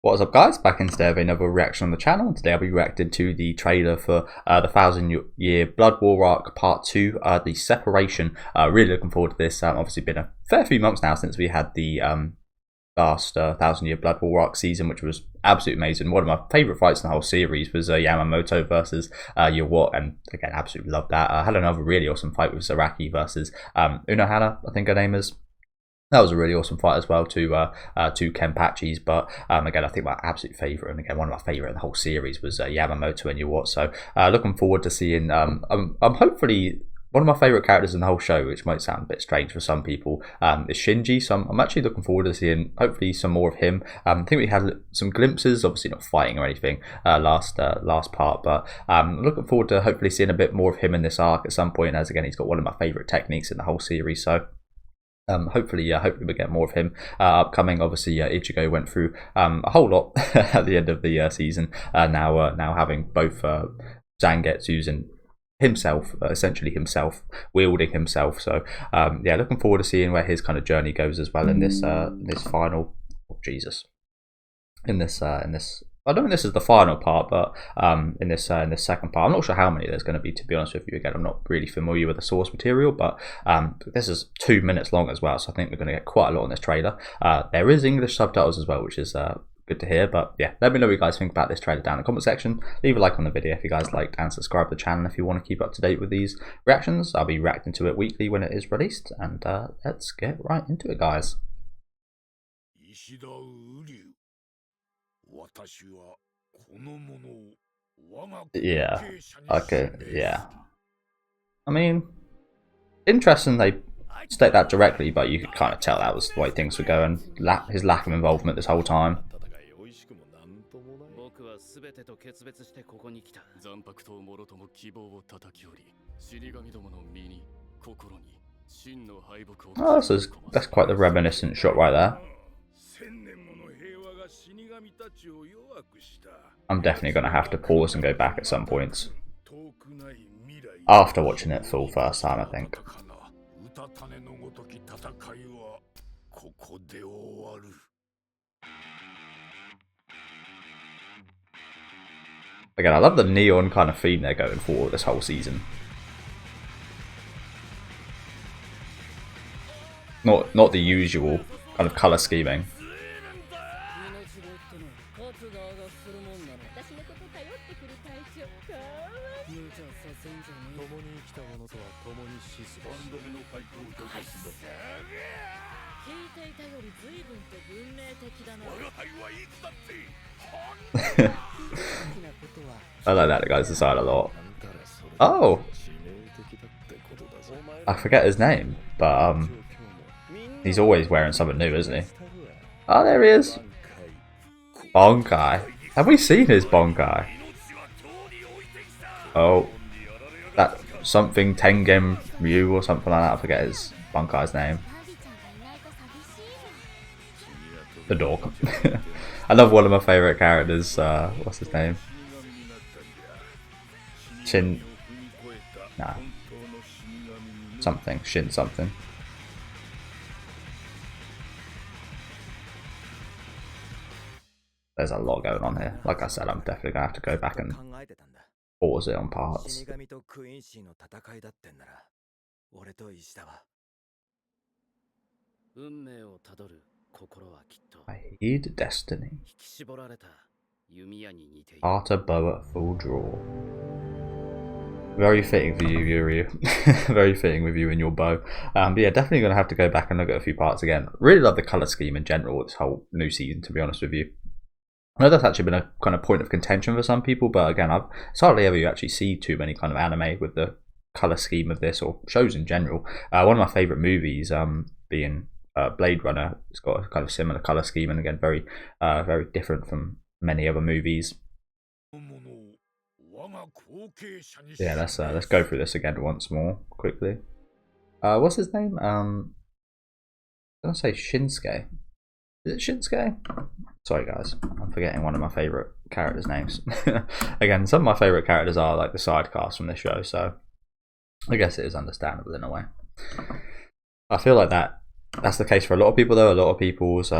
What's up guys, back in today with another reaction on the channel. Today I'll be reacting to the trailer for the 1000-year Blood War arc part 2, the separation. Really looking forward to this. Obviously been a fair few months now since we had the last 1000-year Blood War arc season, which was absolutely amazing. One of my favourite fights in the whole series was Yamamoto versus Ywach, and again, absolutely loved that. I had another really awesome fight with Zaraki versus Unohana, I think her name is. That was a really awesome fight as well, two Kenpachis, but again, I think my absolute favourite, and again, one of my favourite in the whole series was Yamamoto and Ywach. So looking forward to seeing, I'm hopefully, one of my favourite characters in the whole show, which might sound a bit strange for some people, is Shinji. So I'm actually looking forward to seeing, hopefully, some more of him. I think we had some glimpses, obviously not fighting or anything, last part, but looking forward to hopefully seeing a bit more of him in this arc at some point, as again, he's got one of my favourite techniques in the whole series, so hopefully we get more of him upcoming. Obviously, Ichigo went through a whole lot at the end of the season. Now having both Zangetsu's and himself, essentially himself, wielding himself. So yeah, looking forward to seeing where his kind of journey goes as well in this final. Oh, Jesus, in this. I don't think this is the final part, but in this second part, I'm not sure how many there's going to be, to be honest with you. Again, I'm not really familiar with the source material, but this is 2 minutes long as well, so I think we're going to get quite a lot in this trailer. There is English subtitles as well, which is good to hear. But yeah, let me know what you guys think about this trailer down in the comment section. Leave a like on the video if you guys liked, and subscribe to the channel if you want to keep up to date with these reactions. I'll be reacting to it weekly when it is released, and let's get right into it, guys. Yeah, okay, yeah. I mean, interesting they state that directly, but you could kind of tell that was the way things were going. His lack of involvement this whole time. Oh, that's quite the reminiscent shot right there. I'm definitely going to have to pause and go back at some points after watching it full first time, I think. Again, I love the neon kind of theme they're going for this whole season. Not the usual kind of colour scheming. I like that guy's design a lot. Oh, I forget his name, but he's always wearing something new, isn't he? Oh, there he is. Bankai. Have we seen his Bankai? Oh, that something Tengen Ryu or something like that. I forget his Bankai's name. The dog. I love one of my favourite characters. What's his name? Shin. Nah. Something. Shin something. There's a lot going on here. Like I said, I'm definitely going to have to go back and pause it on parts. I heed destiny. Arter bow at full draw. Very fitting for you, Uryu. Very fitting with you and your bow. But yeah, definitely going to have to go back and look at a few parts again. Really love the colour scheme in general, this whole new season, to be honest with you. I know that's actually been a kind of point of contention for some people, but again, it's hardly ever you actually see too many kind of anime with the colour scheme of this, or shows in general. One of my favourite movies being Blade Runner. It's got a kind of similar colour scheme, and again, very different from many other movies. Yeah, let's go through this again once more quickly. What's his name? I'm gonna say Shinsuke. Is it Shinsuke? Sorry guys, I'm forgetting one of my favourite characters' names. Again, some of my favourite characters are like the side cast from this show, so I guess it is understandable in a way. I feel like that's the case for a lot of people though. A lot of people's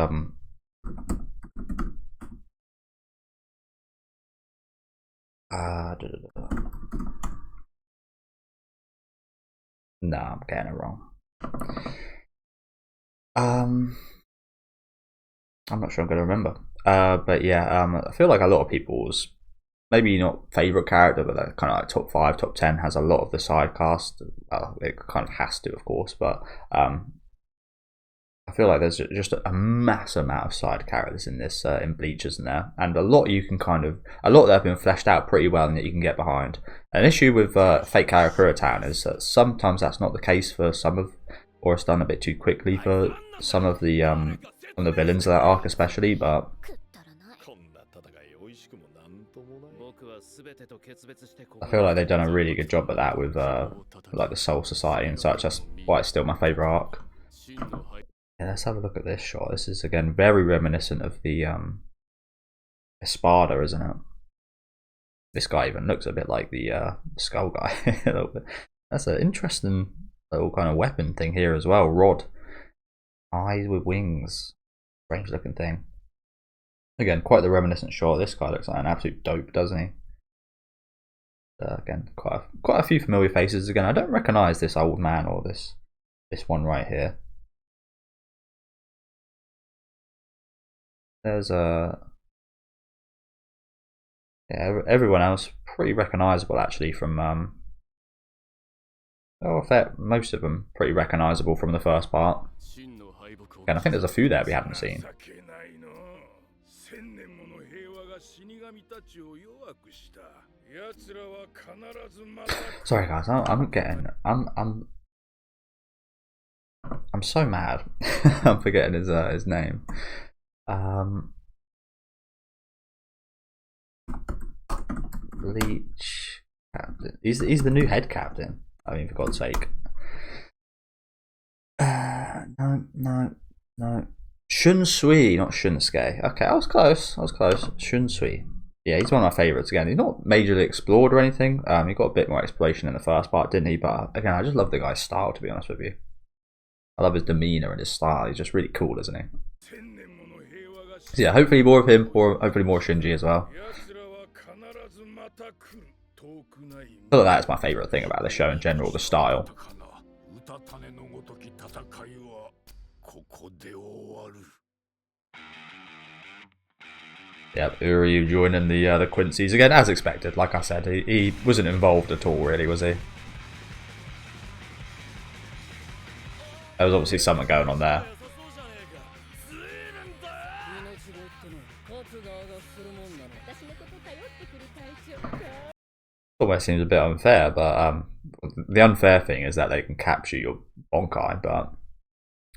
No, I'm getting it wrong. I'm not sure I'm going to remember. But yeah, I feel like a lot of people's maybe not favorite character, but kind of like top 5, top 10 has a lot of the side cast. It kind of has to, of course, but I feel like there's just a massive amount of side characters in this in Bleach, isn't there? And a lot that have been fleshed out pretty well and that you can get behind. An issue with Fate Karakura Town is that sometimes that's not the case for or it's done a bit too quickly for some of the villains of that arc, especially. But I feel like they've done a really good job at that with like the Soul Society and such. That's why it's still my favourite arc. Yeah, let's have a look at this shot. This is again very reminiscent of the Espada, isn't it? This guy even looks a bit like the Skull guy a little bit. That's an interesting little kind of weapon thing here as well. Rod, eyes with wings, strange looking thing. Again, quite the reminiscent shot. This guy looks like an absolute dope, doesn't he? Again, quite a few familiar faces. Again, I don't recognise this old man or this one right here. There's yeah, everyone else pretty recognisable actually from most of them pretty recognisable from the first part. And I think there's a few there we haven't seen. Sorry guys, I'm so mad. I'm forgetting his name. Bleach captain. He's the new head captain. I mean, for God's sake. No. Shunsui, not Shunsuke. Okay, I was close. Shunsui. Yeah, he's one of my favourites again. He's not majorly explored or anything. He got a bit more exploration in the first part, didn't he? But again, I just love the guy's style, to be honest with you. I love his demeanour and his style. He's just really cool, isn't he? So yeah, hopefully more of him, or hopefully more Shinji as well. I feel like that's my favourite thing about the show in general, the style. Yep, Uryu joining the Quincy's again, as expected. Like I said, he wasn't involved at all, really, was he? There was obviously something going on there. Almost seems a bit unfair, but the unfair thing is that they can capture your Bankai, but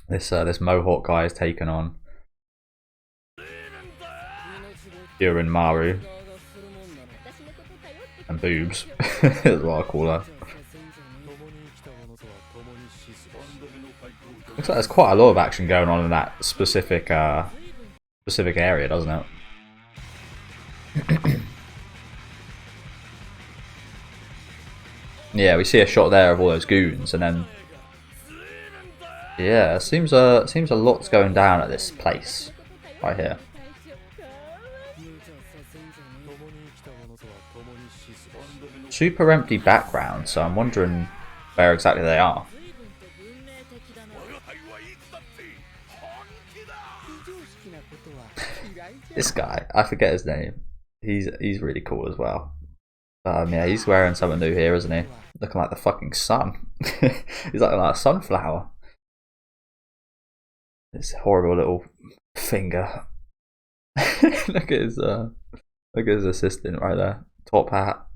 this Mohawk guy is taken on Urin Maru and Boobs is what I call her. Looks like there's quite a lot of action going on in that specific area, doesn't it? Yeah, we see a shot there of all those goons, and then yeah, it seems a lot's going down at this place right here. Super empty background, so I'm wondering where exactly they are. This guy, I forget his name. He's really cool as well. Yeah, he's wearing something new here, isn't he? Looking like the fucking sun. He's looking like a sunflower. This horrible little finger. Look at his assistant right there. Top hat.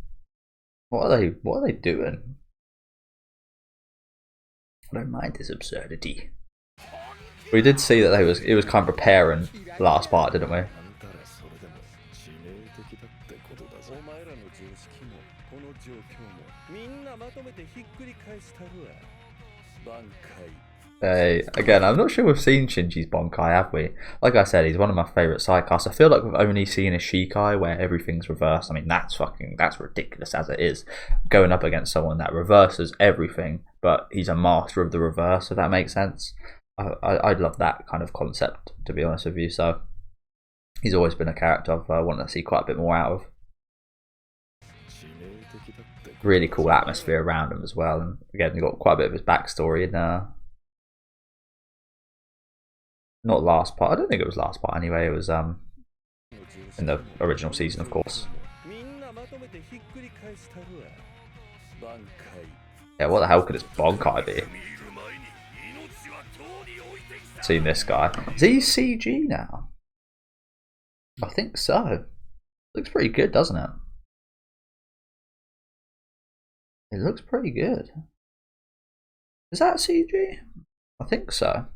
What are they doing? I don't mind this absurdity. We did see that it was kind of preparing last part, didn't we? Again, I'm not sure we've seen Shinji's Bankai, have we? Like I said, he's one of my favourite sidecasts. I feel like we've only seen a Shikai where everything's reversed. I mean, that's ridiculous as it is. Going up against someone that reverses everything, but he's a master of the reverse, if that makes sense. I'd love that kind of concept, to be honest with you. So he's always been a character I've wanted to see quite a bit more out of. really cool atmosphere around him as well. And again, we got quite a bit of his backstory in not last part. I don't think it was last part anyway. It was in the original season, of course. Yeah, what the hell could this Bankai be? Seen this guy. Is he CG now? I think so. Looks pretty good, doesn't it? It looks pretty good. Is that CG? I think so.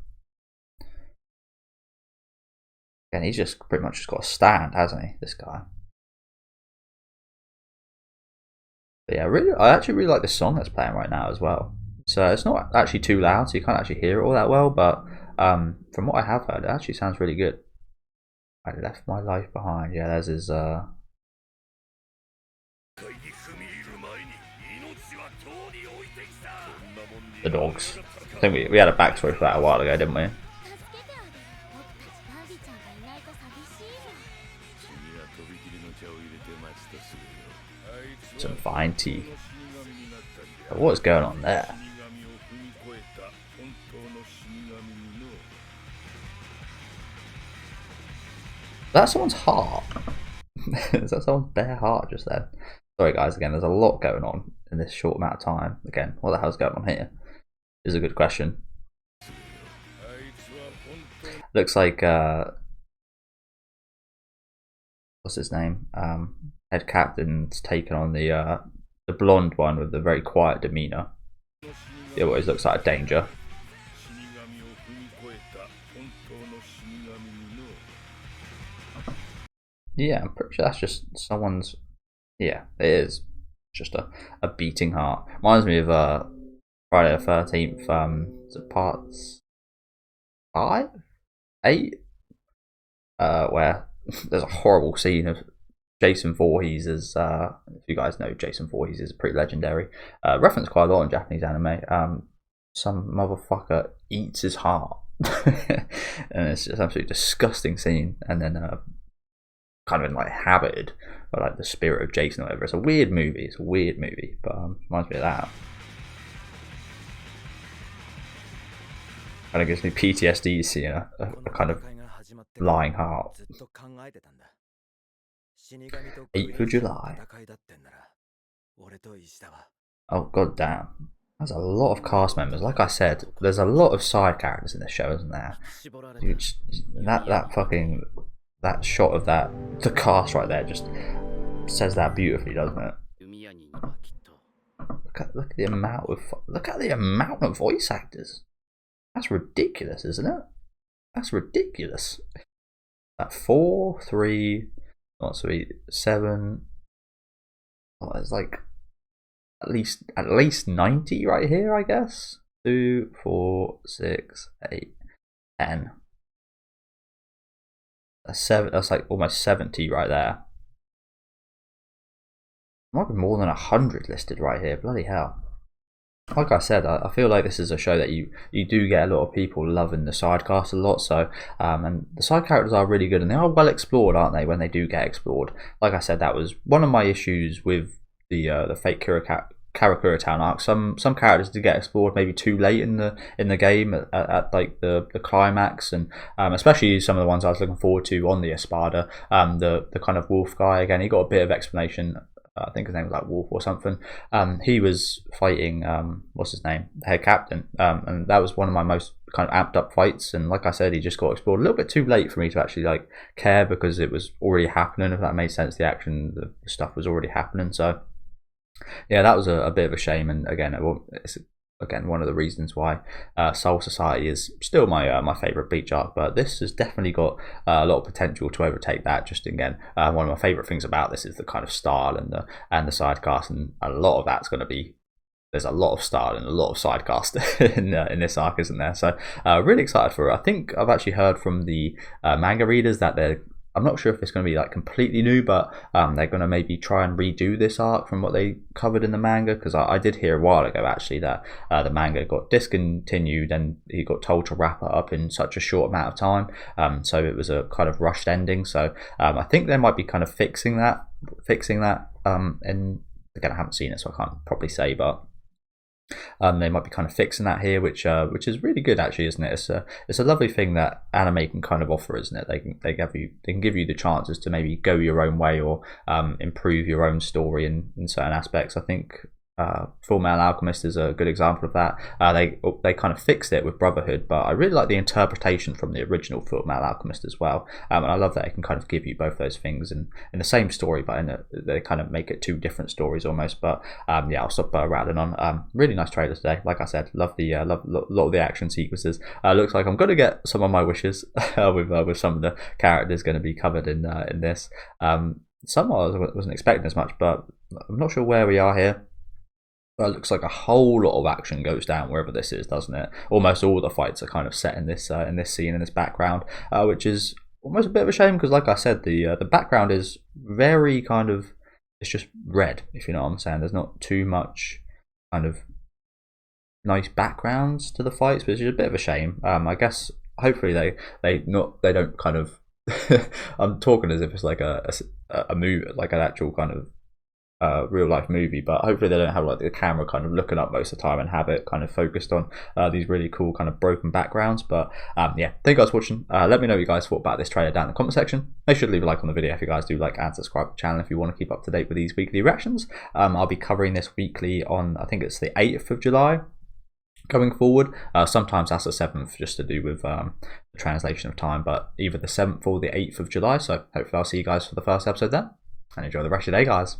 And he's just pretty much just got a stand, hasn't he? This guy. But yeah, I actually really like the song that's playing right now as well. So it's not actually too loud, so you can't actually hear it all that well. But from what I have heard, it actually sounds really good. I left my life behind. Yeah, there's his. The dogs. I think we had a backstory for that a while ago, didn't we? Some fine tea. But what is going on there? That's someone's heart. Is that someone's bare heart just there? Sorry guys, again, there's a lot going on in this short amount of time. Again, what the hell's going on here? Is a good question. Looks like what's his name? Head captain's taken on the blonde one with the very quiet demeanor. It always looks like a danger. Yeah, I'm pretty sure that's just someone's. Yeah, it is just a beating heart. Reminds me of Friday the 13th. Is it parts 5, 8? Where there's a horrible scene of Jason Voorhees as if you guys know, Jason Voorhees is pretty legendary. Referenced quite a lot in Japanese anime. Some motherfucker eats his heart, and it's just an absolutely disgusting scene. And then kind of inhabited by the spirit of Jason or whatever. It's a weird movie. It's a weird movie, but reminds me of that. Kind of gives me PTSD seeing a kind of lying heart. 8th of July. Oh god damn. There's a lot of cast members. Like I said, there's a lot of side characters in this show, isn't there? Dude, that shot of the cast right there just says that beautifully, doesn't it? Look at the amount of voice actors. That's ridiculous, isn't it? That's ridiculous. That 4, 3, not so 7. Oh, there's at least 90 right here, I guess. 2, 4, 6, 8, 10. That's 7. That's almost 70 right there. Might be more than 100 listed right here. Bloody hell! Like I said, I feel like this is a show that you do get a lot of people loving the side cast a lot. So and the side characters are really good, and they are well explored, aren't they? When they do get explored, like I said, that was one of my issues with the fake Karakura Town arc. Some characters did get explored maybe too late in the game at the climax, and especially some of the ones I was looking forward to on the Espada. The kind of wolf guy, again, he got a bit of explanation. I think his name was Wolf or something. He was fighting what's his name, the head captain, and that was one of my most kind of amped up fights. And like I said, he just got explored a little bit too late for me to actually care, because it was already happening. If that made sense, the action, the stuff was already happening. So yeah, that was a bit of a shame. And again, it's one of the reasons why Soul Society is still my favourite Bleach arc, but this has definitely got a lot of potential to overtake that. Just again, one of my favourite things about this is the kind of style and the side cast, and a lot of that's going to be, there's a lot of style and a lot of side cast in this arc, isn't there? So really excited for it. I think I've actually heard from the manga readers that I'm not sure if it's going to be completely new, but they're going to maybe try and redo this arc from what they covered in the manga, because I did hear a while ago actually that the manga got discontinued and he got told to wrap it up in such a short amount of time, so it was a kind of rushed ending. So I think they might be kind of fixing that in again, I haven't seen it, so I can't probably say, but they might be kind of fixing that here, which is really good actually, isn't it? It's a lovely thing that anime can kind of offer, isn't it? They can give you the chances to maybe go your own way or improve your own story in certain aspects. I think Full Metal Alchemist is a good example of that. They kind of fixed it with Brotherhood, but I really like the interpretation from the original Full Metal Alchemist as well. And I love that it can kind of give you both those things in the same story, but they kind of make it two different stories almost. But yeah, I'll stop rattling on. Really nice trailer today. Like I said, love a lot of the action sequences. Looks like I'm going to get some of my wishes with some of the characters going to be covered in this. Some I wasn't expecting as much, but I'm not sure where we are here. It looks like a whole lot of action goes down wherever this is, doesn't it? Almost all the fights are kind of set in this scene, in this background, which is almost a bit of a shame because, like I said, the background is very kind of, it's just red, if you know what I'm saying. There's not too much kind of nice backgrounds to the fights, which is a bit of a shame. I guess hopefully they don't kind of I'm talking as if it's like a movie, like an actual kind of real life movie, but hopefully they don't have like the camera kind of looking up most of the time and have it kind of focused on these really cool kind of broken backgrounds. But yeah, thank you guys for watching. Let me know what you guys thought about this trailer down in the comment section. Make sure to leave a like on the video if you guys do like, and subscribe to the channel if you want to keep up to date with these weekly reactions. I'll be covering this weekly on, I think it's the 8th of July going forward. Sometimes that's the 7th, just to do with the translation of time, but either the 7th or the 8th of July. So hopefully I'll see you guys for the first episode then, and enjoy the rest of your day, guys.